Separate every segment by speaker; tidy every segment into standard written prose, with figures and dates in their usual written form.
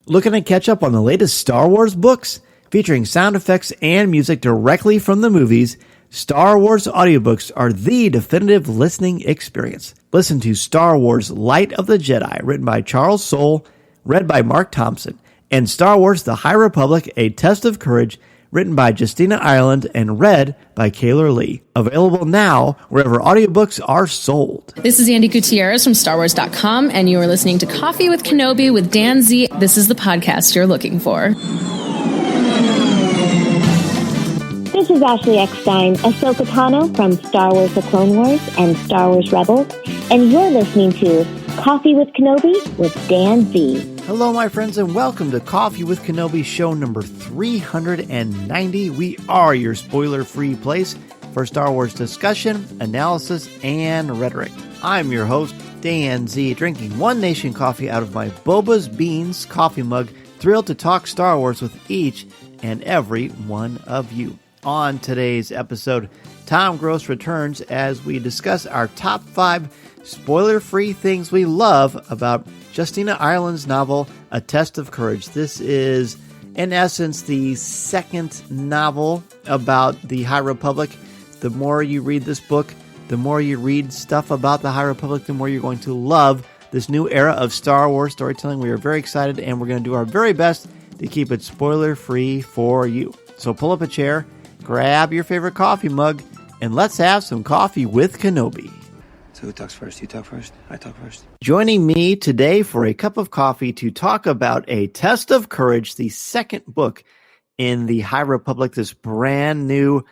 Speaker 1: Looking to catch up on the latest Star Wars books? Featuring sound effects and music directly from the movies, Star Wars audiobooks are the definitive listening experience. Listen to Star Wars Light of the Jedi, written by Charles Soule, read by Mark Thompson, and Star Wars The High Republic, A Test of Courage, written by Justina Ireland and read by Kaylor Lee. Available now wherever audiobooks are sold.
Speaker 2: This is Andy Gutierrez from StarWars.com, and you are listening to Coffee with Kenobi with Dan Z. This is the podcast you're looking for.
Speaker 3: This is Ashley Eckstein, Ahsoka Tano from Star Wars The Clone Wars and Star Wars Rebels, and you're listening to Coffee with Kenobi with Dan Z.
Speaker 1: Hello, my friends, and welcome to Coffee with Kenobi, show number 390. We are your spoiler-free place for Star Wars discussion, analysis, and rhetoric. I'm your host, Dan Z, drinking One Nation coffee out of my Boba's Beans coffee mug, thrilled to talk Star Wars with each and every one of you. On today's episode, Tom Gross returns as we discuss our top 5 spoiler-free things we love about Justina Ireland's novel, A Test of Courage. This is, in essence, the second novel about the High Republic. The more you read this book, the more you read stuff about the High Republic, the more you're going to love this new era of Star Wars storytelling. We are very excited, and we're going to do our very best to keep it spoiler-free for you. So pull up a chair, grab your favorite coffee mug, and let's have some coffee with Kenobi.
Speaker 4: So who talks first? You talk first? I talk first.
Speaker 1: Joining me today for a cup of coffee to talk about A Test of Courage, the second book in the High Republic, this brand new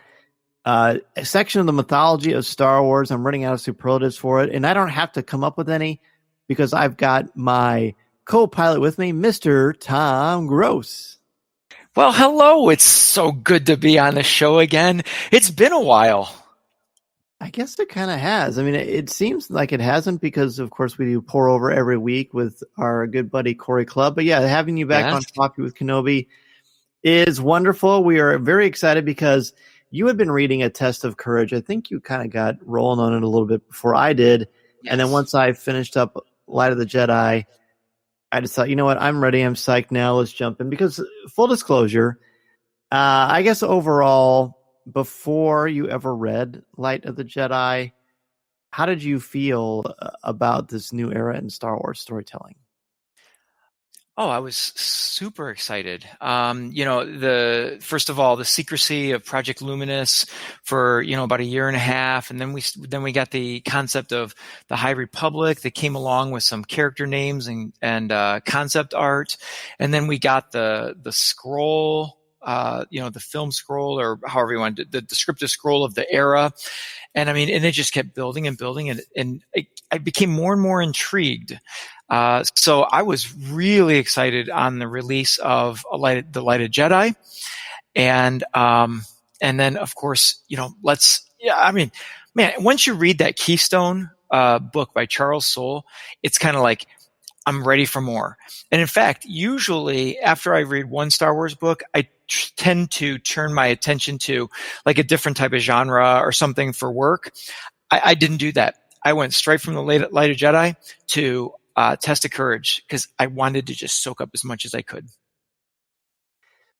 Speaker 1: section of the mythology of Star Wars. I'm running out of superlatives for it, and I don't have to come up with any because I've got my co-pilot with me, Mr. Tom Gross.
Speaker 5: Well, hello. It's so good to be on the show again. It's been a while.
Speaker 1: I guess it kind of has. I mean, it seems like it hasn't because, of course, we do pour over every week with our good buddy Corey Clubb. But yeah, having you back on Coffee with Kenobi is wonderful. We are very excited because you had been reading A Test of Courage. I think you kind of got rolling on it a little bit before I did. Yes. And then once I finished up Light of the Jedi, I just thought, you know what, I'm ready. I'm psyched now. Let's jump in. Because full disclosure, I guess overall, before you ever read Light of the Jedi, how did you feel about this new era in Star Wars storytelling?
Speaker 5: Oh, I was super excited. First of all, the secrecy of Project Luminous for, about a year and a half. And then we got the concept of the High Republic that came along with some character names and concept art. And then we got the scroll, the film scroll, or however you want, the descriptive scroll of the era. And and it just kept building and building, and I became more and more intrigued. So I was really excited on the release of the Light of Jedi. And then of course, once you read that Keystone, book by Charles Soule, it's kind of like, I'm ready for more. And in fact, usually after I read one Star Wars book, I tend to turn my attention to like a different type of genre or something for work. I didn't do that. I went straight from the Light of Jedi to Test of Courage because I wanted to just soak up as much as I could.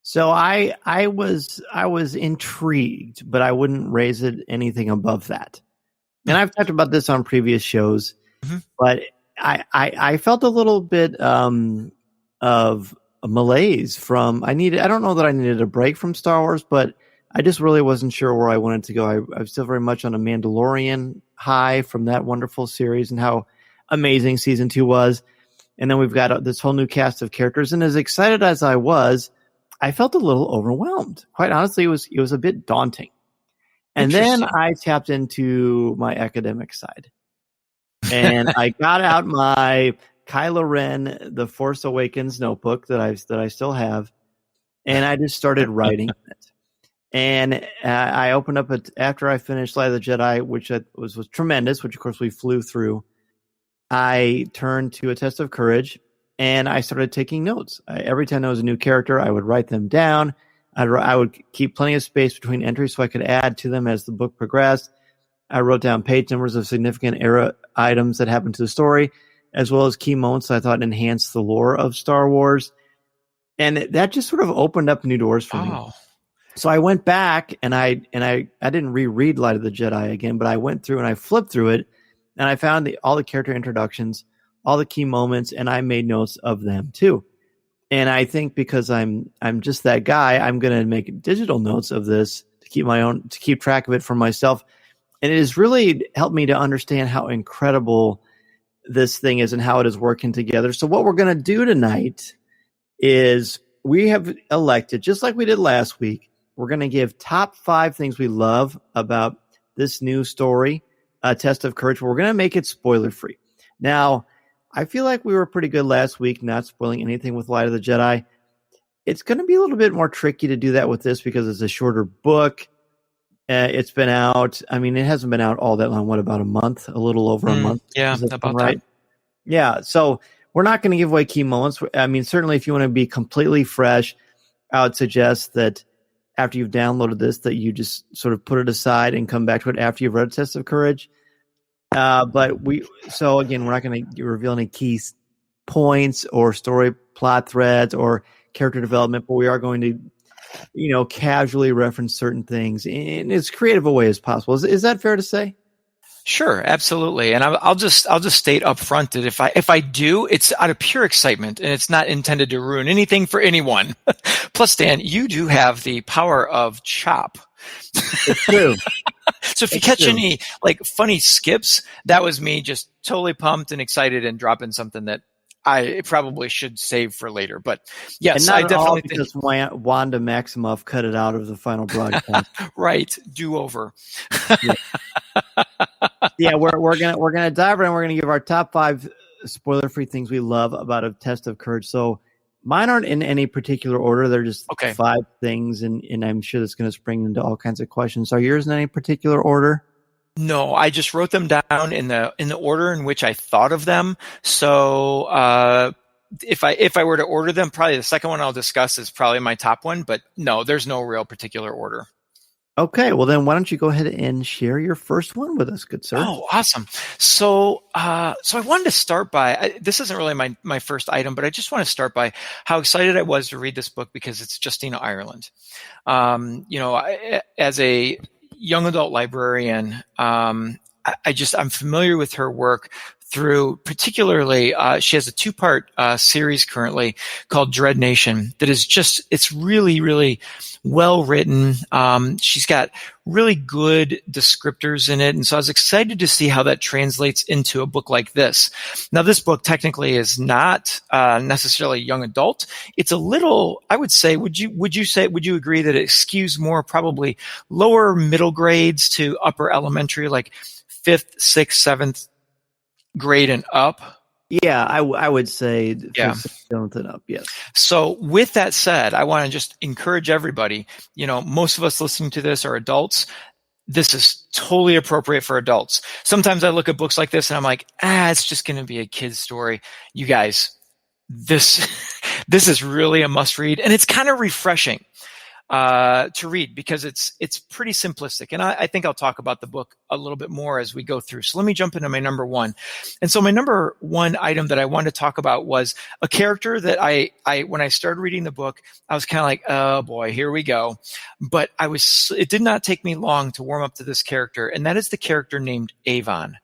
Speaker 1: So I was intrigued, but I wouldn't raise it anything above that. And I've talked about this on previous shows, but I felt a little bit of a malaise from I don't know that I needed a break from Star Wars, but I just really wasn't sure where I wanted to go. I was still very much on a Mandalorian high from that wonderful series and how amazing season 2 was. And then we've got this whole new cast of characters. And as excited as I was, I felt a little overwhelmed. Quite honestly, it was a bit daunting. And then I tapped into my academic side. And I got out my Kylo Ren, The Force Awakens notebook that I still have, and I just started writing it. And I opened up after I finished Light of the Jedi, which was tremendous, which of course we flew through. I turned to A Test of Courage, and I started taking notes. Every time there was a new character, I would write them down. I would keep plenty of space between entries so I could add to them as the book progressed. I wrote down page numbers of significant era items that happened to the story, as well as key moments I thought enhanced the lore of Star Wars. And that just sort of opened up new doors for me. So I went back and I didn't reread Light of the Jedi again, but I went through and I flipped through it, and I found all the character introductions, all the key moments, and I made notes of them too. And I think because I'm just that guy, I'm going to make digital notes of this to keep track of it for myself. And it has really helped me to understand how incredible this thing is and how it is working together. So what we're going to do tonight is we have elected, just like we did last week, we're going to give top 5 things we love about this new story, Test of Courage. We're going to make it spoiler free. Now, I feel like we were pretty good last week, not spoiling anything with Light of the Jedi. It's going to be a little bit more tricky to do that with this because it's a shorter book. It's been out. I mean, it hasn't been out all that long. What, about a month? A little over a month?
Speaker 5: Yeah, about right. That.
Speaker 1: Yeah, so we're not going to give away key moments. I mean, certainly if you want to be completely fresh, I would suggest that after you've downloaded this, that you just sort of put it aside and come back to it after you've read Test of Courage. So again, we're not going to reveal any key points or story plot threads or character development, but we are going to, casually reference certain things in as creative a way as possible. Is that fair to say?
Speaker 5: Sure, absolutely. And I'll just state up front that if I do, it's out of pure excitement and it's not intended to ruin anything for anyone. Plus, Dan, you do have the power of chop.
Speaker 1: It's true.
Speaker 5: So if you catch any funny skips, that was me just totally pumped and excited and dropping something that I probably should save for later. But yes,
Speaker 1: and not
Speaker 5: I definitely
Speaker 1: because Wanda Maximoff cut it out of the final broadcast.
Speaker 5: Right, do over.
Speaker 1: Yeah, we're gonna dive in. We're gonna give our top 5 spoiler-free things we love about a Test of Courage. So mine aren't in any particular order. They're just 5 things, and I'm sure that's going to spring into all kinds of questions. Are yours in any particular order?
Speaker 5: No, I just wrote them down in the order in which I thought of them. So if I were to order them, probably the second one I'll discuss is probably my top one. But no, there's no real particular order.
Speaker 1: Okay, well then why don't you go ahead and share your first one with us, good sir?
Speaker 5: Oh, awesome. So I wanted to start by, this isn't really my first item, but I just want to start by how excited I was to read this book because it's Justina Ireland. As a young adult librarian, I'm familiar with her work through particularly, she has a 2-part series currently called Dread Nation that is it's really, really well written. She's got really good descriptors in it. And so I was excited to see how that translates into a book like this. Now, this book technically is not necessarily young adult. It's a little, I would say, would you agree that it skews more probably lower middle grades to upper elementary, like 5th, 6th, 7th grade and up?
Speaker 1: Yeah, I would say 7th and up, yes.
Speaker 5: So with that said, I want to just encourage everybody, most of us listening to this are adults. This is totally appropriate for adults. Sometimes I look at books like this and I'm like, it's just going to be a kid's story. You guys, this is really a must read, and it's kind of refreshing to read because it's pretty simplistic. And I think I'll talk about the book a little bit more as we go through. So let me jump into my number 1. And so my number 1 item that I wanted to talk about was a character that I when I started reading the book, I was kind of like, oh boy, here we go. But it did not take me long to warm up to this character. And that is the character named Avon.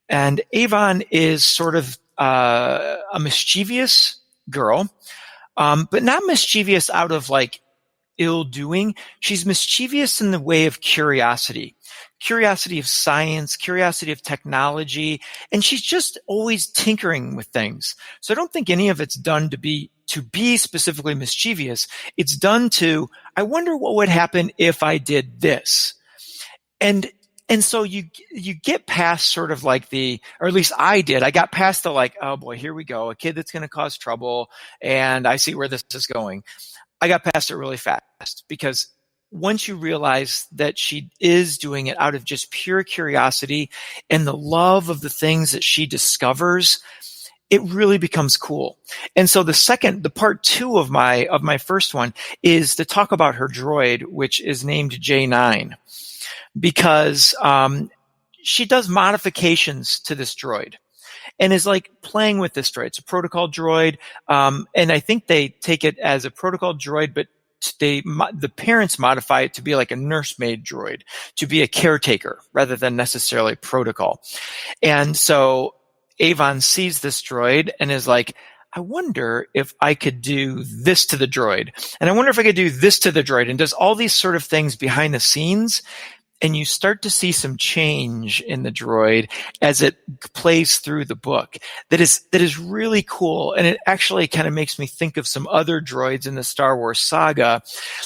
Speaker 5: And Avon is sort of a mischievous girl, but not mischievous out of ill doing. She's mischievous in the way of curiosity of science, curiosity of technology, and she's just always tinkering with things. So I don't think any of it's done to be specifically mischievous. It's done to, I wonder what would happen if I did this. And so you get past sort of or at least I did. I got past the oh boy, here we go, a kid that's going to cause trouble, and I see where this is going. I got past it really fast because once you realize that she is doing it out of just pure curiosity and the love of the things that she discovers, it really becomes cool. And so the part 2 of my first one is to talk about her droid, which is named J9, because she does modifications to this droid. and is like playing with this droid. It's a protocol droid. And I think they take it as a protocol droid, but the parents modify it to be like a nursemaid droid, to be a caretaker rather than necessarily protocol. And so Avon sees this droid and is like, I wonder if I could do this to the droid. And I wonder if I could do this to the droid, and does all these sort of things behind the scenes. And you start to see some change in the droid as it plays through the book that is really cool. And it actually kind of makes me think of some other droids in the Star Wars saga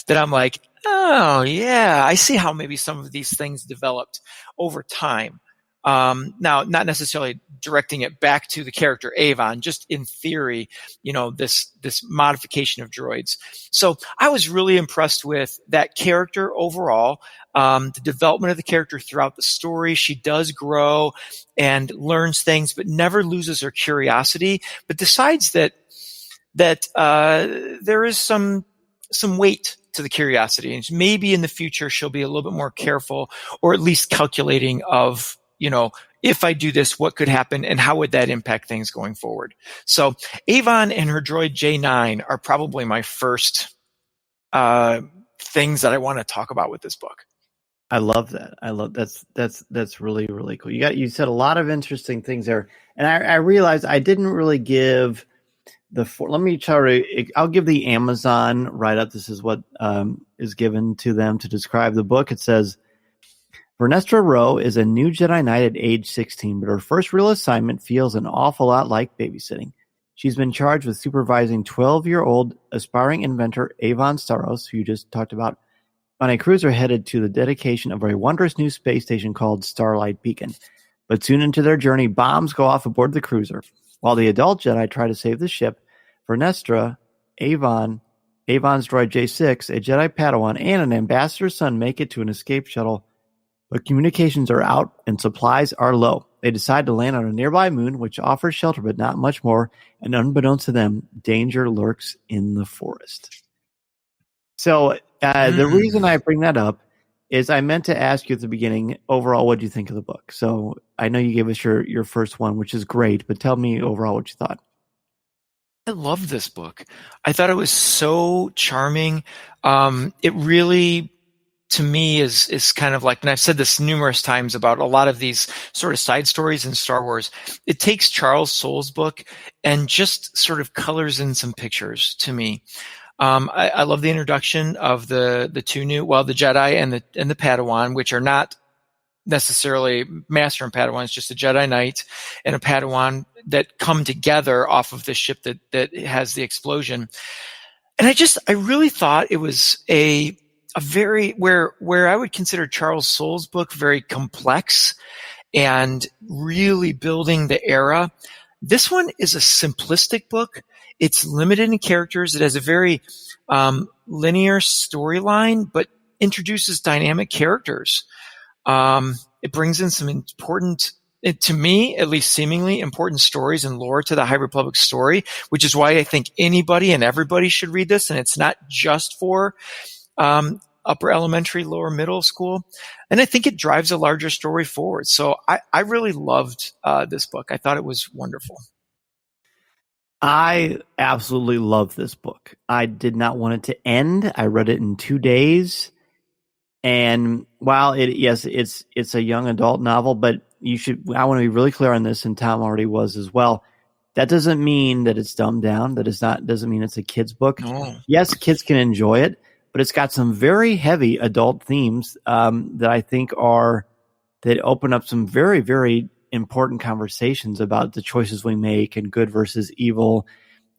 Speaker 5: that I'm like, oh yeah, I see how maybe some of these things developed over time. Now, not necessarily directing it back to the character Avon, just in theory, this modification of droids. So I was really impressed with that character overall. The development of the character throughout the story. She does grow and learns things, but never loses her curiosity, but decides that there is some weight to the curiosity. And maybe in the future, she'll be a little bit more careful, or at least calculating of, if I do this, what could happen and how would that impact things going forward? So Avon and her droid J9 are probably my first things that I want to talk about with this book.
Speaker 1: I love that. That's really, really cool. You said a lot of interesting things there. And I realized I didn't really give let me try to, I'll give the Amazon write-up. This is what is given to them to describe the book. It says, Vernestra Rowe is a new Jedi Knight at age 16, but her first real assignment feels an awful lot like babysitting. She's been charged with supervising 12-year-old aspiring inventor Avon Staros, who you just talked about, on a cruiser headed to the dedication of a wondrous new space station called Starlight Beacon. But soon into their journey, bombs go off aboard the cruiser. While the adult Jedi try to save the ship, Vernestra, Avon's droid J6, a Jedi Padawan, and an ambassador's son make it to an escape shuttle, but communications are out and supplies are low. They decide to land on a nearby moon, which offers shelter but not much more, and unbeknownst to them, danger lurks in the forest. So the reason I bring that up is I meant to ask you at the beginning, overall, what do you think of the book? So I know you gave us your first one, which is great, but tell me overall what you thought.
Speaker 5: I love this book. I thought it was so charming. It really, to me, is kind of like, and I've said this numerous times about a lot of these sort of side stories in Star Wars. It takes Charles Soule's book and just sort of colors in some pictures to me. I love the introduction of the two new, the Jedi and the Padawan, which are not necessarily Master and Padawan. It's just a Jedi Knight and a Padawan that come together off of the ship that has the explosion. And I really thought it was a very, where I would consider Charles Soule's book very complex and really building the era. This one is a simplistic book. It's limited in characters. It has a very linear storyline, but introduces dynamic characters. It brings in some important, to me, at least seemingly important stories and lore to the High Republic story, which is why I think anybody and everybody should read this. And it's not just for upper elementary, lower middle school. And I think it drives a larger story forward. So I really loved this book. I thought it was wonderful.
Speaker 1: I absolutely love this book. I did not want it to end. I read it in 2 days. And while it's a young adult novel, but I want to be really clear on this, and Tom already was as well. That doesn't mean that it's dumbed down. Doesn't mean it's a kid's book.
Speaker 5: No.
Speaker 1: Yes, kids can enjoy it, but it's got some very heavy adult themes that I think that open up some very, very important conversations about the choices we make and good versus evil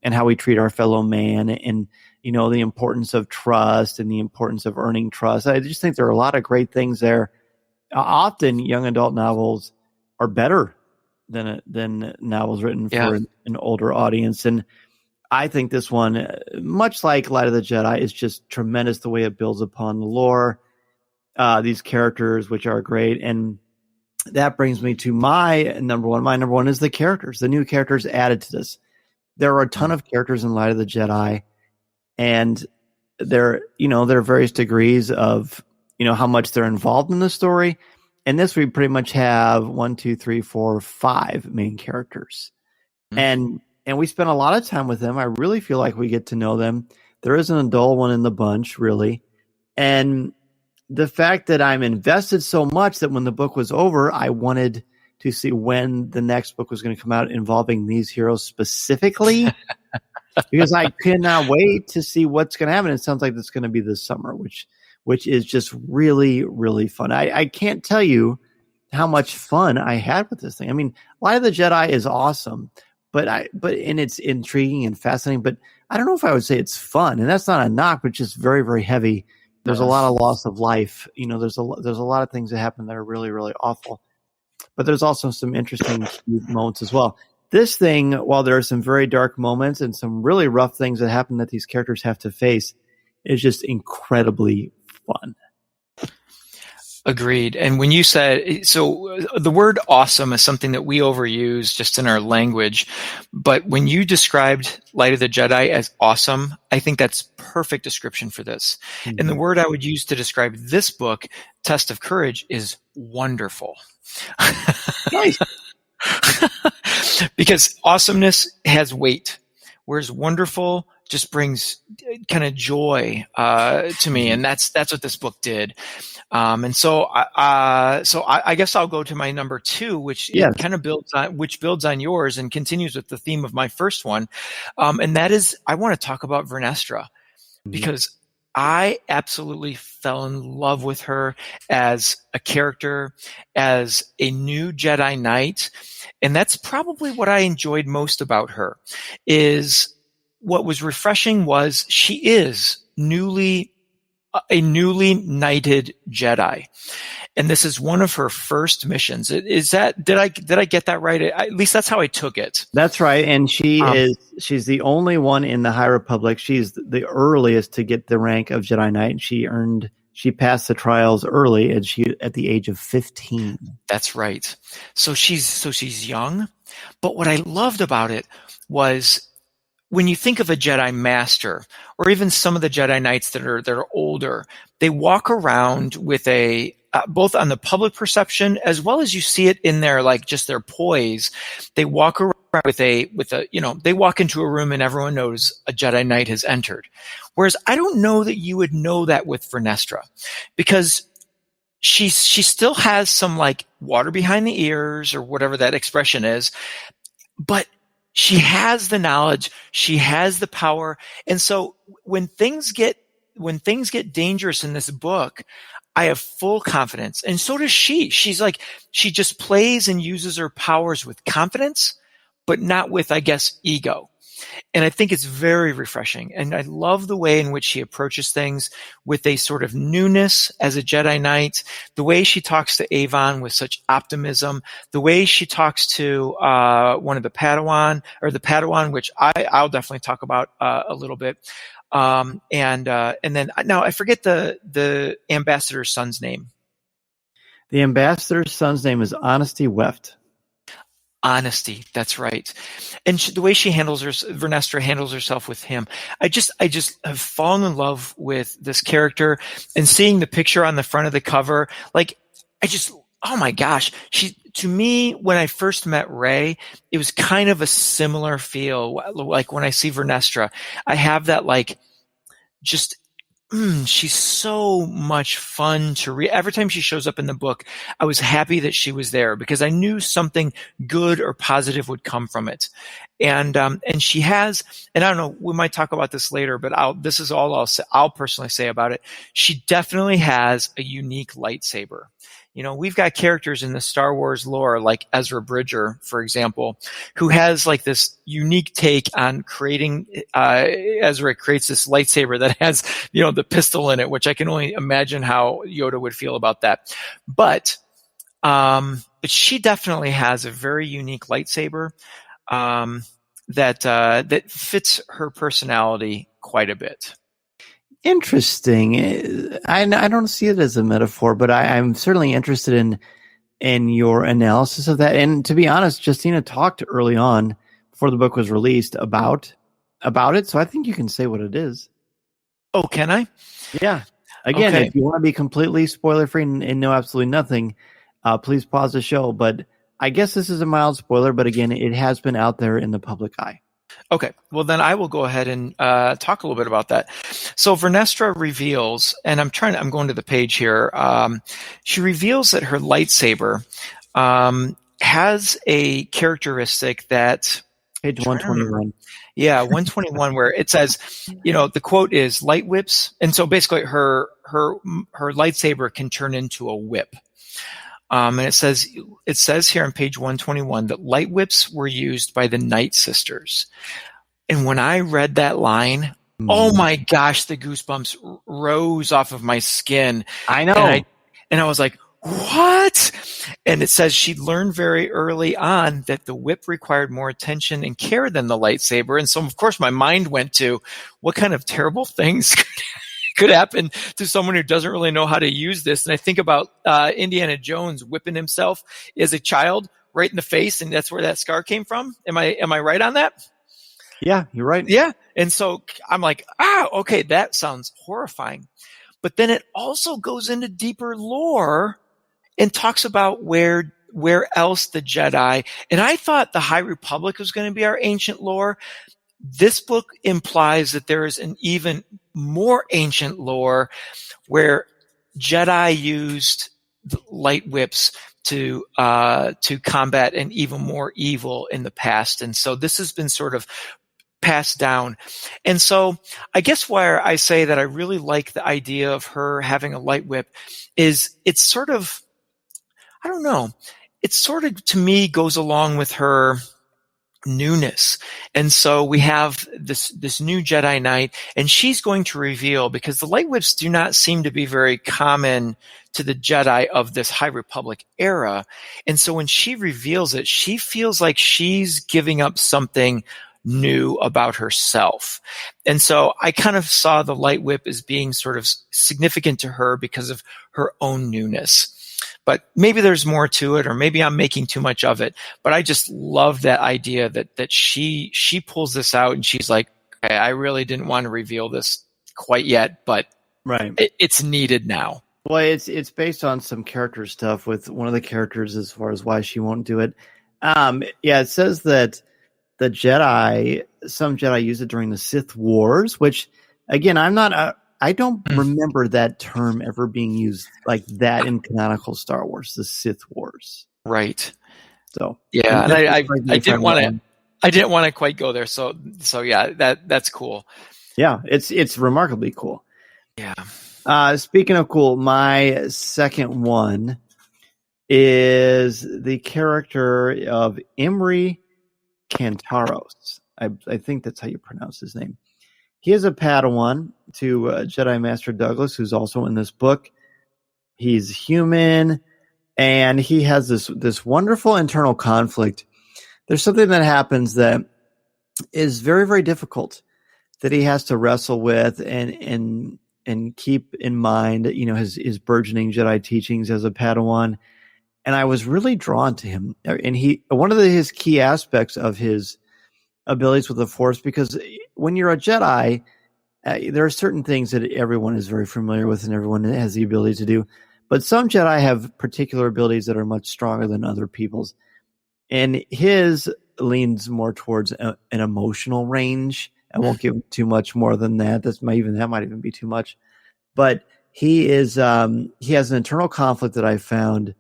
Speaker 1: and how we treat our fellow man and, the importance of trust and the importance of earning trust. I just think there are a lot of great things there. Often young adult novels are better than novels written for an older audience. And I think this one, much like Light of the Jedi, is just tremendous the way it builds upon the lore, these characters, which are great. And that brings me to my number one. My number one is the characters, the new characters added to this. There are a ton of characters in Light of the Jedi, and there are various degrees of, how much they're involved in the story. in this we pretty much have 1, 2, 3, 4, 5 main characters, and we spend a lot of time with them. I really feel like we get to know them. There isn't a dull one in the bunch, really, and the fact that I'm invested so much that when the book was over, I wanted to see when the next book was going to come out involving these heroes specifically, because I cannot wait to see what's going to happen. It sounds like it's going to be this summer, which is just really, really fun. I can't tell you how much fun I had with this thing. I mean, Light of the Jedi is awesome, and it's intriguing and fascinating, but I don't know if I would say it's fun, and that's not a knock, but just very, very heavy. There's a lot of loss of life. There's a lot of things that happen that are really, really awful. But there's also some interesting moments as well. This thing, while there are some very dark moments and some really rough things that happen that these characters have to face, is just incredibly fun.
Speaker 5: Agreed. And when you said, so the word awesome is something that we overuse just in our language. But when you described Light of the Jedi as awesome, I think that's perfect description for this. Mm-hmm. And the word I would use to describe this book, Test of Courage, is wonderful.
Speaker 1: Nice.
Speaker 5: Because awesomeness has weight, whereas wonderful just brings kind of joy to me, and that's what this book did. And so I guess I'll go to my number 2, which kind of builds on yours and continues with the theme of my first one, and that is I want to talk about Vernestra, because I absolutely fell in love with her as a character, as a new Jedi Knight. And that's probably what I enjoyed most about her. Is what was refreshing was she is a newly knighted Jedi. And this is one of her first missions. Is that, did I get that right? At least that's how I took it.
Speaker 1: That's right. And she's the only one in the High Republic. She's the earliest to get the rank of Jedi Knight. She passed the trials early at the age of 15.
Speaker 5: That's right. So she's young. But what I loved about it was, when you think of a Jedi Master, or even some of the Jedi Knights that are older, they walk around with both on the public perception as well as you see it in their just their poise. They walk around with they walk into a room and everyone knows a Jedi Knight has entered. Whereas I don't know that you would know that with Vernestra, because she still has some water behind the ears, or whatever that expression is, but she has the knowledge, she has the power. And so when things get dangerous in this book, I have full confidence. And so does she. She just plays and uses her powers with confidence, but not with, I guess, ego. And I think it's very refreshing. And I love the way in which she approaches things with a sort of newness as a Jedi Knight, the way she talks to Avon with such optimism, the way she talks to one of the Padawan, which I'll definitely talk about a little bit. And then now I forget the ambassador's son's name.
Speaker 1: The ambassador's son's name is Honesty Weft.
Speaker 5: Honesty, that's right. And the way Vernestra handles herself with him, I just have fallen in love with this character, and seeing the picture on the front of the cover, oh my gosh, to me, when I first met Rey, it was kind of a similar feel. Like when I see Vernestra, I have that she's so much fun to read. Every time she shows up in the book, I was happy that she was there, because I knew something good or positive would come from it. And she has, and I don't know, we might talk about this later, but this is all I'll personally say about it. She definitely has a unique lightsaber. We've got characters in the Star Wars lore, like Ezra Bridger, for example, who has this unique take on creating, Ezra creates this lightsaber that has, the pistol in it, which I can only imagine how Yoda would feel about that. But she definitely has a very unique lightsaber, that fits her personality quite a bit.
Speaker 1: Interesting. I don't see it as a metaphor, but I'm certainly interested in your analysis of that. And to be honest, Justina talked early on, before the book was released, about it. So I think you can say what it is.
Speaker 5: Oh, can I?
Speaker 1: Yeah. Again,
Speaker 5: okay.
Speaker 1: If you want to be completely spoiler free and know absolutely nothing, please pause the show. But I guess this is a mild spoiler, but again, it has been out there in the public eye.
Speaker 5: Okay, well then I will go ahead and talk a little bit about that. So Vernestra reveals, and I'm going to the page here. She reveals that her lightsaber has a characteristic that
Speaker 1: Page 121.
Speaker 5: Yeah, 121, where it says, the quote is light whips, and so basically her lightsaber can turn into a whip. And it says here on page 121 that light whips were used by the Night Sisters. And when I read that line, oh my gosh, the goosebumps rose off of my skin.
Speaker 1: I know.
Speaker 5: And I was like, what? And it says she learned very early on that the whip required more attention and care than the lightsaber. And so, of course, my mind went to what kind of terrible things could happen to someone who doesn't really know how to use this. And I think about Indiana Jones whipping himself as a child right in the face, and that's where that scar came from. Am I right on that?
Speaker 1: Yeah, you're right.
Speaker 5: Yeah. And so I'm like, okay, that sounds horrifying. But then it also goes into deeper lore and talks about where else the Jedi, and I thought the High Republic was going to be our ancient lore. This book implies that there is an even more ancient lore where Jedi used light whips to combat an even more evil in the past. And so this has been sort of passed down. And so I guess where I say that I really like the idea of her having a light whip is it's sort of, I don't know, it sort of to me goes along with her newness. And so we have this new Jedi Knight, and she's going to reveal, because the light whips do not seem to be very common to the Jedi of this High Republic era. And so when she reveals it, she feels like she's giving up something new about herself. And so I kind of saw the light whip as being sort of significant to her because of her own newness. But maybe there's more to it, or maybe I'm making too much of it. But I just love that idea that she pulls this out, and she's like, okay, I really didn't want to reveal this quite yet, but
Speaker 1: right,
Speaker 5: it's needed now.
Speaker 1: Well, it's based on some character stuff with one of the characters as far as why she won't do it. It says that the Jedi, some Jedi use it during the Sith Wars, which again, I don't remember that term ever being used like that in canonical Star Wars, the Sith Wars.
Speaker 5: Right.
Speaker 1: So
Speaker 5: yeah, and I didn't want to quite go there. So yeah, that's cool.
Speaker 1: Yeah, it's remarkably cool.
Speaker 5: Yeah.
Speaker 1: Speaking of cool, my second one is the character of Imri Kantaros. I think that's how you pronounce his name. He is a Padawan to Jedi Master Douglas, who's also in this book. He's human, and he has this wonderful internal conflict. There's something that happens that is very, very difficult that he has to wrestle with and keep in mind, his burgeoning Jedi teachings as a Padawan. And I was really drawn to him. And one of his key aspects of his abilities with the Force, because when you're a Jedi, there are certain things that everyone is very familiar with and everyone has the ability to do. But some Jedi have particular abilities that are much stronger than other people's. And his leans more towards an emotional range. I won't give too much more than that. That might even be too much. But he has an internal conflict that I found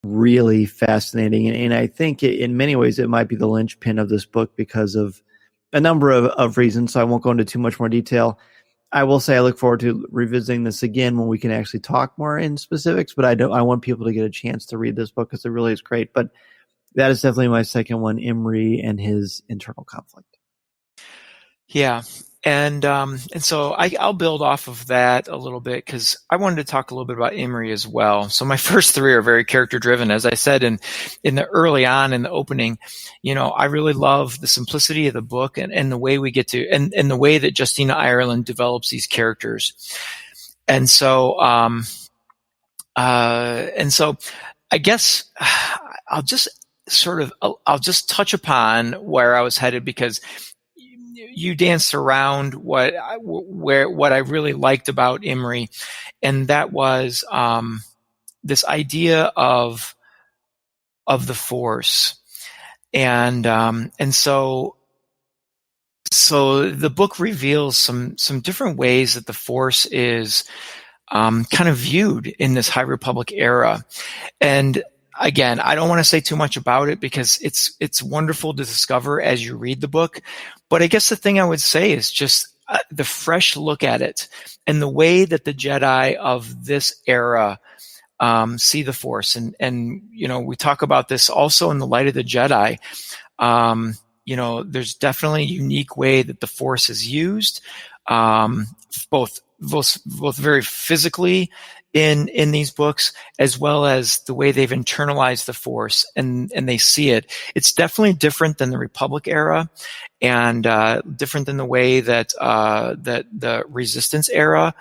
Speaker 1: really fascinating. And I think in many ways it might be the linchpin of this book because of a number of reasons. So I won't go into too much more detail. I will say I look forward to revisiting this again when we can actually talk more in specifics, but I want people to get a chance to read this book because it really is great. But that is definitely my second one, Imri and his internal conflict.
Speaker 5: Yeah. And so I'll build off of that a little bit because I wanted to talk a little bit about Imri as well. So my first three are very character driven. As I said in the early on in the opening, I really love the simplicity of the book and the way we get to, and the way that Justina Ireland develops these characters. And so, I guess I'll just touch upon where I was headed because you danced around what I really liked about Imri, and that was this idea of the Force, and so the book reveals some different ways that the Force is kind of viewed in this High Republic era. And again, I don't want to say too much about it because it's wonderful to discover as you read the book. But I guess the thing I would say is just the fresh look at it and the way that the Jedi of this era see the Force. And we talk about this also in the Light of the Jedi. There's definitely a unique way that the Force is used, both very physically in these books, as well as the way they've internalized the Force and they see it. It's definitely different than the Republic era, and different than the way that the Resistance era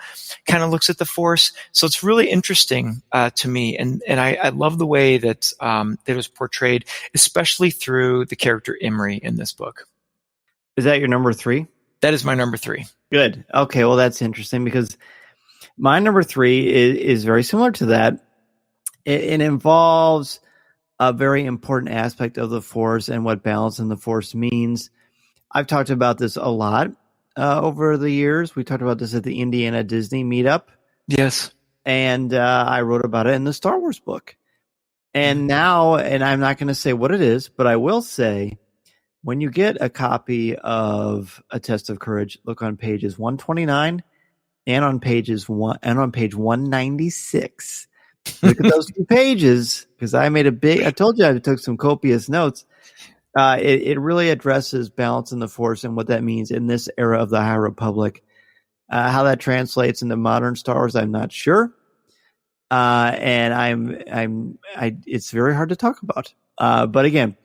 Speaker 5: kind of looks at the Force. So it's really interesting to me, and I love the way that it was portrayed, especially through the character Imri in this book.
Speaker 1: Is that your number 3?
Speaker 5: That is my number 3.
Speaker 1: Good. Okay, well, that's interesting because my number 3 is very similar to that. It involves a very important aspect of the Force and what balance in the Force means. I've talked about this a lot over the years. We talked about this at the Indiana Disney meetup.
Speaker 5: Yes.
Speaker 1: And I wrote about it in the Star Wars book. And now, and I'm not going to say what it is, but I will say, when you get a copy of A Test of Courage, look on pages 129 and on page 196. Look at those 2 pages, because I told you I took some copious notes. It really addresses balance in the Force and what that means in this era of the High Republic. How that translates into modern Star Wars, I'm not sure. And it's very hard to talk about. But again,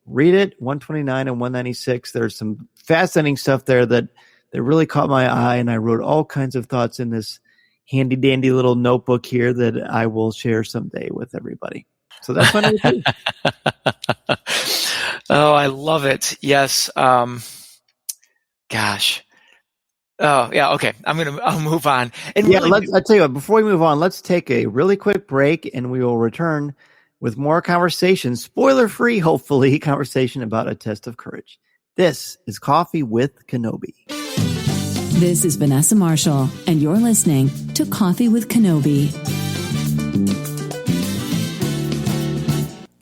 Speaker 1: read it, 129 and 196. There's some fascinating stuff there that really caught my eye, and I wrote all kinds of thoughts in this handy dandy little notebook here that I will share someday with everybody. So that's my number 2.
Speaker 5: Oh, I love it. Yes. Gosh. Oh, yeah. Okay. I'll move on. And
Speaker 1: yeah,
Speaker 5: really,
Speaker 1: I'll tell you what, before we move on, let's take a really quick break and we will return with more conversation, spoiler-free, hopefully, conversation about A Test of Courage. This is Coffee with Kenobi.
Speaker 6: This is Vanessa Marshall, and you're listening to Coffee with Kenobi.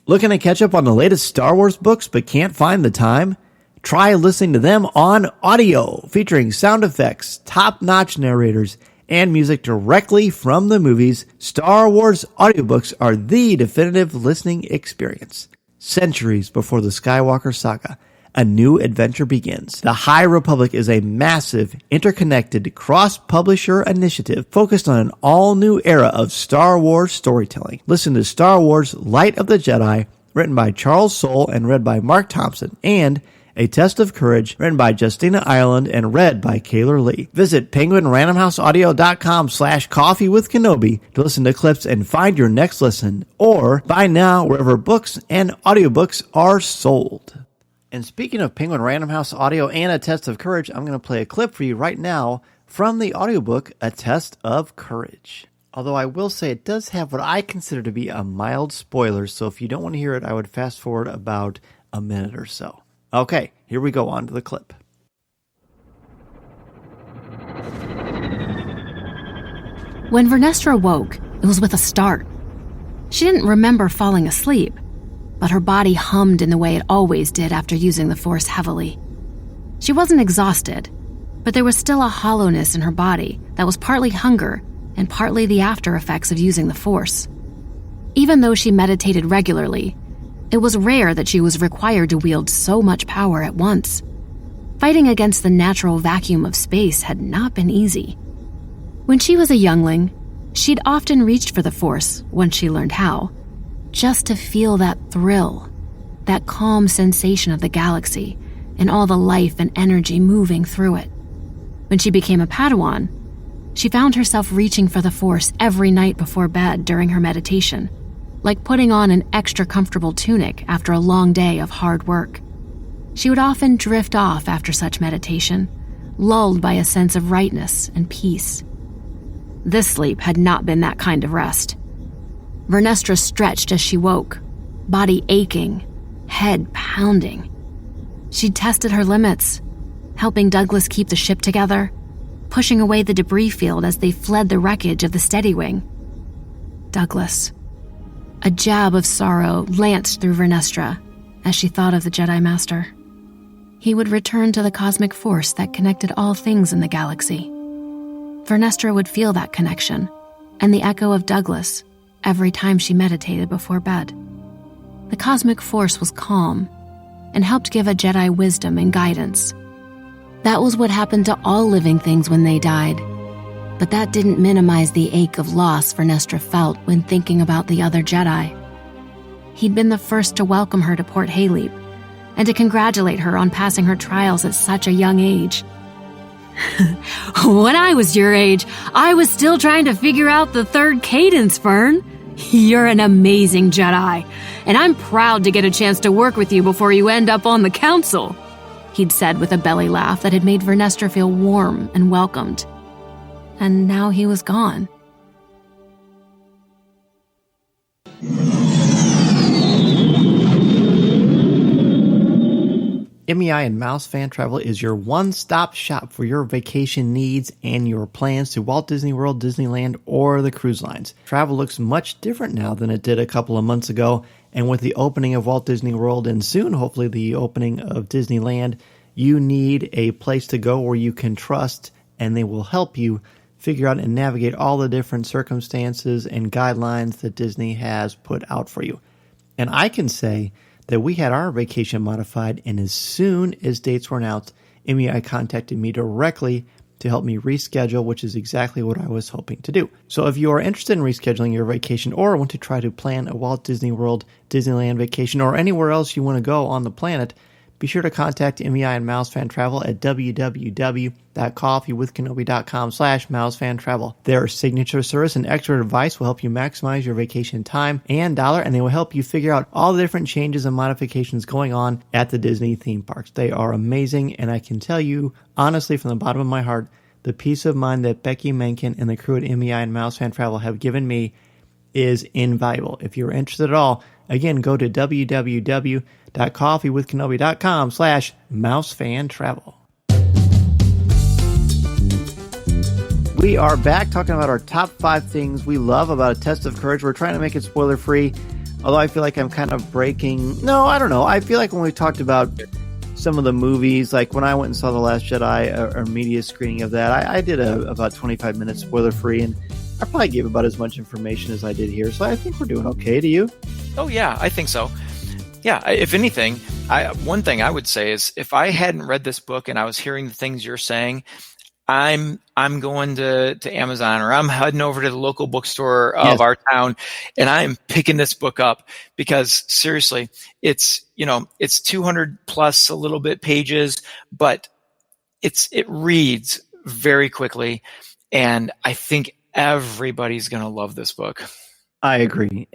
Speaker 1: Looking to catch up on the latest Star Wars books but can't find the time? Try listening to them on audio, featuring sound effects, top-notch narrators, and music directly from the movies. Star Wars audiobooks are the definitive listening experience. Centuries before the Skywalker saga, a new adventure begins. The High Republic is a massive, interconnected, cross-publisher initiative focused on an all-new era of Star Wars storytelling. Listen to Star Wars Light of the Jedi, written by Charles Soule and read by Mark Thompson, and A Test of Courage, written by Justina Ireland and read by Kaylor Lee. Visit penguinrandomhouseaudio.com/coffee with Kenobi to listen to clips and find your next listen, or buy now wherever books and audiobooks are sold. And speaking of Penguin Random House Audio and A Test of Courage, I'm going to play a clip for you right now from the audiobook A Test of Courage. Although I will say it does have what I consider to be a mild spoiler, so if you don't want to hear it, I would fast forward about a minute or so. Okay, here we go on to the clip.
Speaker 7: When Vernestra woke, it was with a start. She didn't remember falling asleep, but her body hummed in the way it always did after using the Force heavily. She wasn't exhausted, but there was still a hollowness in her body that was partly hunger and partly the after effects of using the Force. Even though she meditated regularly, it was rare that she was required to wield so much power at once. Fighting against the natural vacuum of space had not been easy. When she was a youngling, she'd often reached for the Force, once she learned how, just to feel that thrill, that calm sensation of the galaxy and all the life and energy moving through it. When she became a Padawan, she found herself reaching for the Force every night before bed during her meditation, like putting on an extra comfortable tunic after a long day of hard work. She would often drift off after such meditation, lulled by a sense of rightness and peace. This sleep had not been that kind of rest. Vernestra stretched as she woke, body aching, head pounding. She'd tested her limits, helping Douglas keep the ship together, pushing away the debris field as they fled the wreckage of the Steadywing. Douglas. A jab of sorrow lanced through Vernestra as she thought of the Jedi Master. He would return to the cosmic force that connected all things in the galaxy. Vernestra would feel that connection and the echo of Douglas every time she meditated before bed. The cosmic force was calm and helped give a Jedi wisdom and guidance. That was what happened to all living things when they died. But that didn't minimize the ache of loss Vernestra felt when thinking about the other Jedi. He'd been the first to welcome her to Port Hayleap and to congratulate her on passing her trials at such a young age. When I was your age, I was still trying to figure out the third cadence, Fern. You're an amazing Jedi, and I'm proud to get a chance to work with you before you end up on the council, he'd said with a belly laugh that had made Vernestra feel warm and welcomed. And now he was gone.
Speaker 1: MEI and Mouse Fan Travel is your one-stop shop for your vacation needs and your plans to Walt Disney World, Disneyland, or the cruise lines. Travel looks much different now than it did a couple of months ago, and with the opening of Walt Disney World and soon, hopefully, the opening of Disneyland, you need a place to go where you can trust, and they will help you figure out and navigate all the different circumstances and guidelines that Disney has put out for you. And I can say that we had our vacation modified, and as soon as dates were announced, MEI contacted me directly to help me reschedule, which is exactly what I was hoping to do. So if you are interested in rescheduling your vacation or want to try to plan a Walt Disney World, Disneyland vacation, or anywhere else you want to go on the planet, be sure to contact MEI and Mouse Fan Travel at www.coffeewithkenobi.com/mousefantravel. Their signature service and expert advice will help you maximize your vacation time and dollar, and they will help you figure out all the different changes and modifications going on at the Disney theme parks. They are amazing, and I can tell you, honestly, from the bottom of my heart, the peace of mind that Becky Menken and the crew at MEI and Mouse Fan Travel have given me is invaluable. If you're interested at all, again, go to www.coffeewithkenobi.com/mousefantravel. We are back talking about our top 5 things we love about A Test of Courage. We're trying to make it spoiler-free, although I feel like I'm kind of breaking... No, I don't know. I feel like when we talked about some of the movies, like when I went and saw The Last Jedi, or media screening of that, I did about 25 minutes spoiler-free, and I probably gave about as much information as I did here, so I think we're doing okay. Do you?
Speaker 5: Oh, yeah, I think so. Yeah, if anything, one thing I would say is if I hadn't read this book and I was hearing the things you're saying, I'm going to Amazon, or I'm heading over to the local bookstore of our town, and I'm picking this book up because seriously, it's 200 plus a little bit pages, but it reads very quickly, and I think everybody's going to love this book.
Speaker 1: I agree.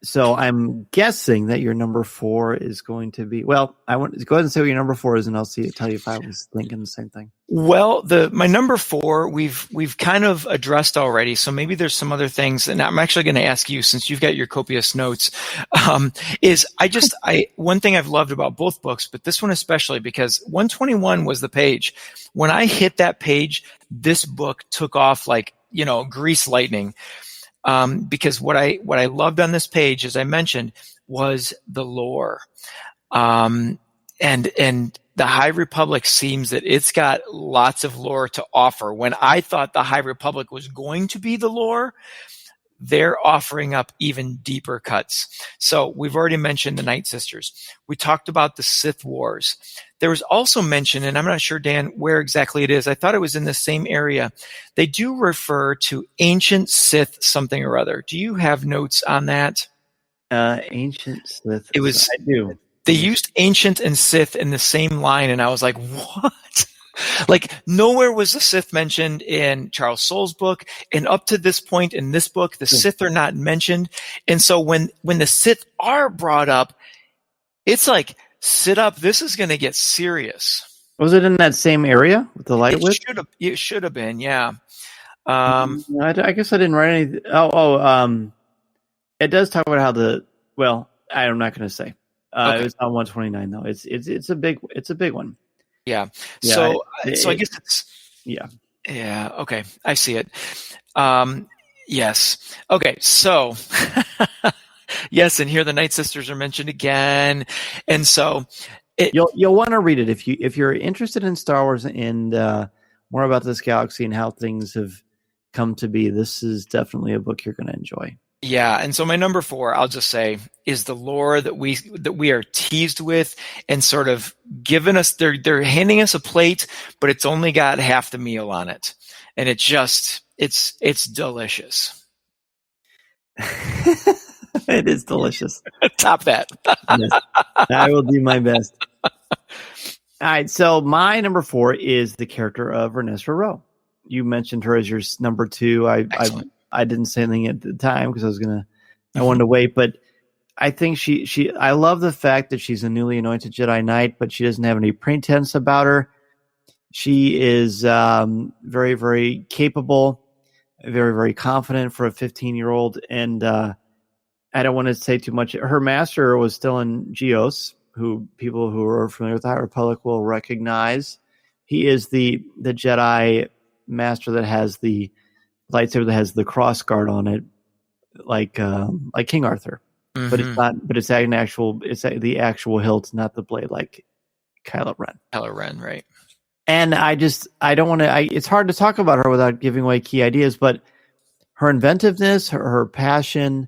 Speaker 1: So I'm guessing that your number 4 is going to be, well, I want to go ahead and say what your number 4 is, and I'll tell you if I was thinking the same thing.
Speaker 5: Well, my number 4, we've kind of addressed already. So maybe there's some other things, and I'm actually going to ask you, since you've got your copious notes, one thing I've loved about both books, but this one especially, because 121 was the page. When I hit that page, this book took off like, grease lightning. Because what I loved on this page, as I mentioned, was the lore. And the High Republic seems that it's got lots of lore to offer. When I thought the High Republic was going to be the lore, they're offering up even deeper cuts. So we've already mentioned the Night Sisters. We talked about the Sith Wars. There was also mention, and I'm not sure, Dan, where exactly it is. I thought it was in the same area. They do refer to ancient Sith something or other. Do you have notes on that?
Speaker 1: Ancient Sith.
Speaker 5: I do. They used ancient and Sith in the same line, and I was like, what? Like, nowhere was the Sith mentioned in Charles Soule's book, and up to this point in this book, the Sith are not mentioned. And so when the Sith are brought up, it's like, sit up, this is going to get serious.
Speaker 1: Was it in that same area with the light whip?
Speaker 5: It should have been, yeah.
Speaker 1: I guess I didn't write anything. It does talk about how I'm not going to say.
Speaker 5: Okay.
Speaker 1: It's not 129 though. It's a big one.
Speaker 5: Yeah.
Speaker 1: Yeah,
Speaker 5: So I guess it's
Speaker 1: yeah.
Speaker 5: Yeah. Okay. I see it. Yes. Okay. So yes, and here the Night Sisters are mentioned again, and so
Speaker 1: you'll want to read it if you're interested in Star Wars and more about this galaxy and how things have come to be. This is definitely a book you're going to enjoy.
Speaker 5: Yeah, and so my number 4, I'll just say, is the lore that we are teased with and sort of given us. They're handing us a plate, but it's only got half the meal on it, and it's delicious.
Speaker 1: It is delicious.
Speaker 5: Top that.
Speaker 1: Yes, I will do my best. All right, so my number 4 is the character of Vernestra Rowe. You mentioned her as your number 2. I didn't say anything at the time because I wanted to wait, but I think I love the fact that she's a newly anointed Jedi Knight, but she doesn't have any pretense about her. She is very, very capable, very, very confident for a 15-year-old, and I don't want to say too much. Her master was still in Geos, who people who are familiar with the High Republic will recognize. He is the Jedi master that has the lightsaber that has the cross guard on it, like King Arthur, but it's not. But it's the actual hilt, not the blade, like Kylo Ren.
Speaker 5: Kylo Ren, right?
Speaker 1: And I don't want to. It's hard to talk about her without giving away key ideas, but her inventiveness, her passion,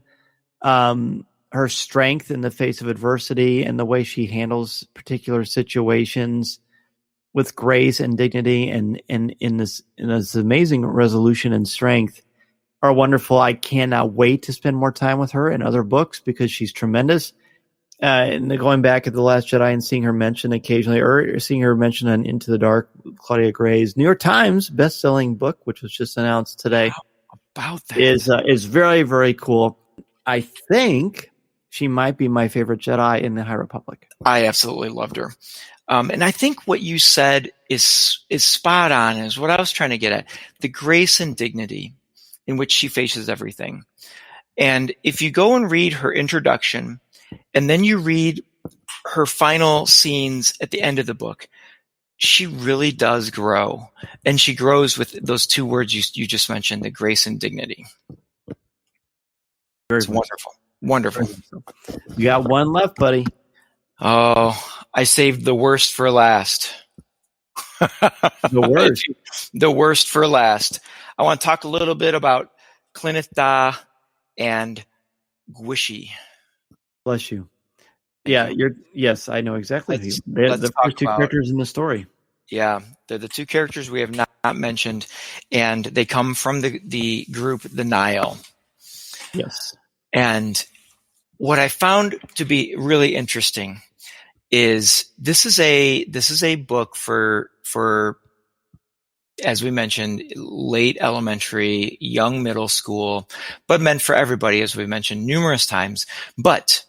Speaker 1: her strength in the face of adversity, and the way she handles particular situations with grace and dignity, and in this amazing resolution and strength are wonderful. I cannot wait to spend more time with her in other books because she's tremendous. And going back at The Last Jedi and seeing her mentioned occasionally, or seeing her mentioned on Into the Dark, Claudia Gray's New York Times best-selling book, which was just announced today,
Speaker 5: about that
Speaker 1: is very, very cool. I think she might be my favorite Jedi in the High Republic.
Speaker 5: I absolutely loved her. And I think what you said is spot on, is what I was trying to get at. The grace and dignity in which she faces everything. And if you go and read her introduction, and then you read her final scenes at the end of the book, she really does grow. And she grows with those 2 words you just mentioned, the grace and dignity. It's wonderful. Wonderful.
Speaker 1: You got one left, buddy.
Speaker 5: Oh, I saved the worst for last.
Speaker 1: The worst.
Speaker 5: The worst for last. I want to talk a little bit about Clynith Da and Gwishy.
Speaker 1: Bless you. Yeah, yes, I know exactly who you. They're the first 2 characters in the story.
Speaker 5: Yeah, they're the 2 characters we have not mentioned, and they come from the group, the Nile.
Speaker 1: Yes.
Speaker 5: And what I found to be really interesting is this is a book for, as we mentioned, late elementary, young middle school, but meant for everybody, as we've mentioned numerous times. But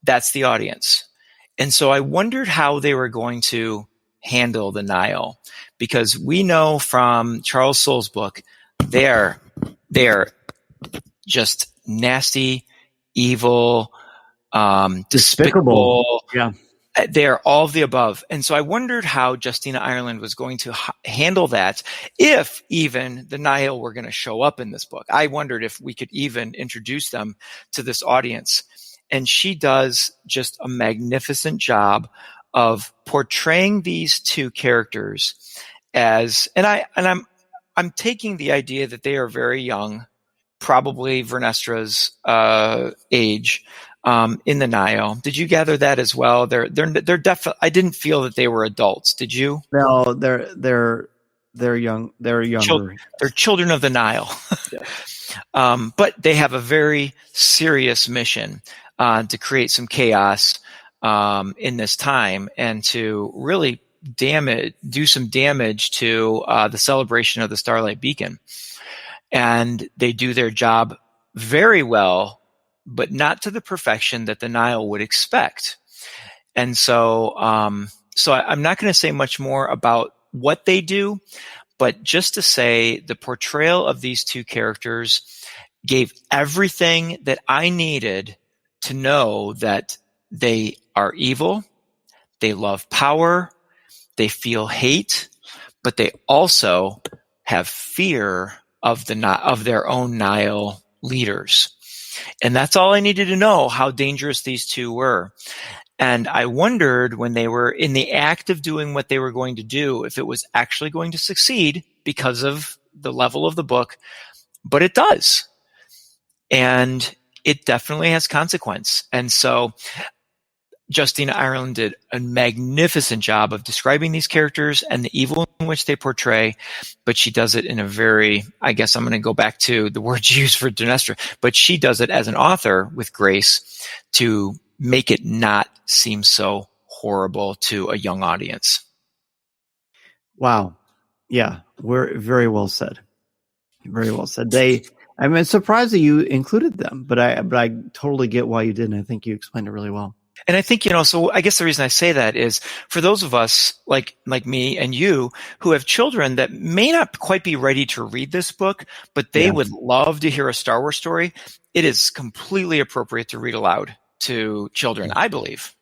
Speaker 5: that's the audience. And so I wondered how they were going to handle the Nile, because we know from Charles Soule's book, they're just nasty, evil, despicable.
Speaker 1: Yeah.
Speaker 5: They're all of the above. And so I wondered how Justina Ireland was going to handle that, if even the Nile were going to show up in this book. I wondered if we could even introduce them to this audience. And she does just a magnificent job of portraying these 2 characters as, I'm taking the idea that they are very young, probably Vernestra's age, in the Nile. Did you gather that as well? They're definitely. I didn't feel that they were adults. Did you?
Speaker 1: No, they're young. They're younger.
Speaker 5: They're children of the Nile.
Speaker 1: Yeah.
Speaker 5: But they have a very serious mission to create some chaos in this time, and to really do some damage to the celebration of the Starlight Beacon. And they do their job very well, but not to the perfection that the Nile would expect. And so I'm not going to say much more about what they do, but just to say the portrayal of these 2 characters gave everything that I needed to know that they are evil, they love power, they feel hate, but they also have fear of their own Nihil leaders. And that's all I needed to know, how dangerous these two were. And I wondered, when they were in the act of doing what they were going to do, if it was actually going to succeed because of the level of the book. But it does. And it definitely has consequence. And so Justina Ireland did a magnificent job of describing these characters and the evil in which they portray, but she does it in a very, I guess I'm going to go back to the words used for Dinestra, but she does it as an author with grace to make it not seem so horrible to a young audience.
Speaker 1: Wow. Yeah, we're very well said. Very well said. I'm surprised that you included them, but I totally get why you did, and I think you explained it really well.
Speaker 5: And I think, so I guess the reason I say that is for those of us like me and you who have children that may not quite be ready to read this book, but they would love to hear a Star Wars story, it is completely appropriate to read aloud to children, I believe.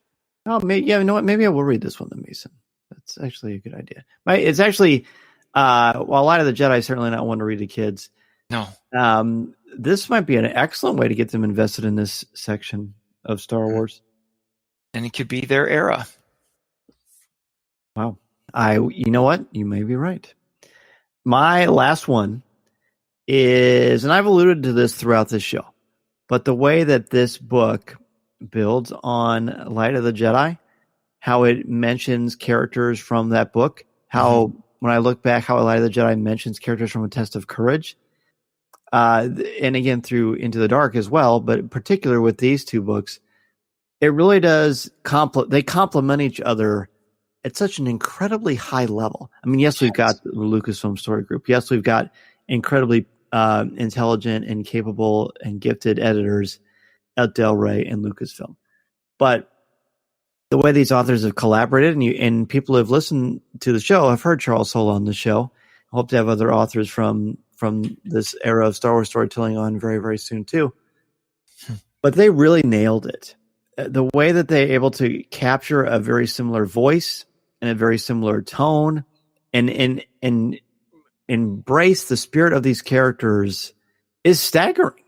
Speaker 1: Oh, maybe, you know what? Maybe I will read this one to Mason. That's actually a good idea. It's actually, while Light of the Jedi is certainly not one to read to kids.
Speaker 5: No.
Speaker 1: This might be an excellent way to get them invested in this section of Star Wars.
Speaker 5: And it could be their era.
Speaker 1: Wow. You know what? You may be right. My last one is, and I've alluded to this throughout this show, but the way that this book builds on Light of the Jedi, how it mentions characters from that book, how when I look back, how Light of the Jedi mentions characters from A Test of Courage, and again through Into the Dark as well, but in particular with these two books, it really does they complement each other at such an incredibly high level. I mean, yes, we've got the Lucasfilm Story Group. Yes, we've got incredibly intelligent and capable and gifted editors at Del Rey and Lucasfilm. But the way these authors have collaborated, and people who have listened to the show have heard Charles Soule on the show. I hope to have other authors from this era of Star Wars storytelling on very, very soon too. But they really nailed it. The way that they're able to capture a very similar voice and a very similar tone and embrace the spirit of these characters is staggering.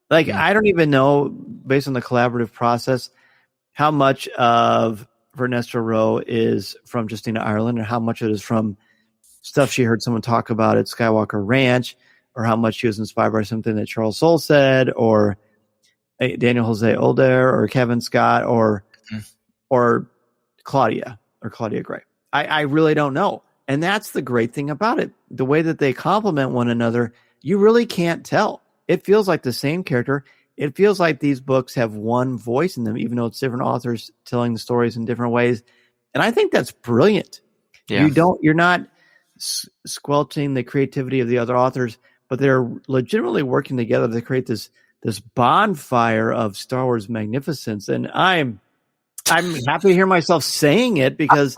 Speaker 1: Like, I don't even know, based on the collaborative process, how much of Vernestra Rowe is from Justina Ireland or how much it is from stuff she heard someone talk about at Skywalker Ranch, or how much she was inspired by something that Charles Soule said, or Daniel Jose Older, or Kevin Scott, or Claudia Gray. I really don't know. And that's the great thing about it. The way that they complement one another, you really can't tell. It feels like the same character. It feels like these books have one voice in them, even though it's different authors telling the stories in different ways. And I think that's brilliant. Yeah. You're not squelching the creativity of the other authors, but they're legitimately working together to create this bonfire of Star Wars magnificence. And I'm happy to hear myself saying it because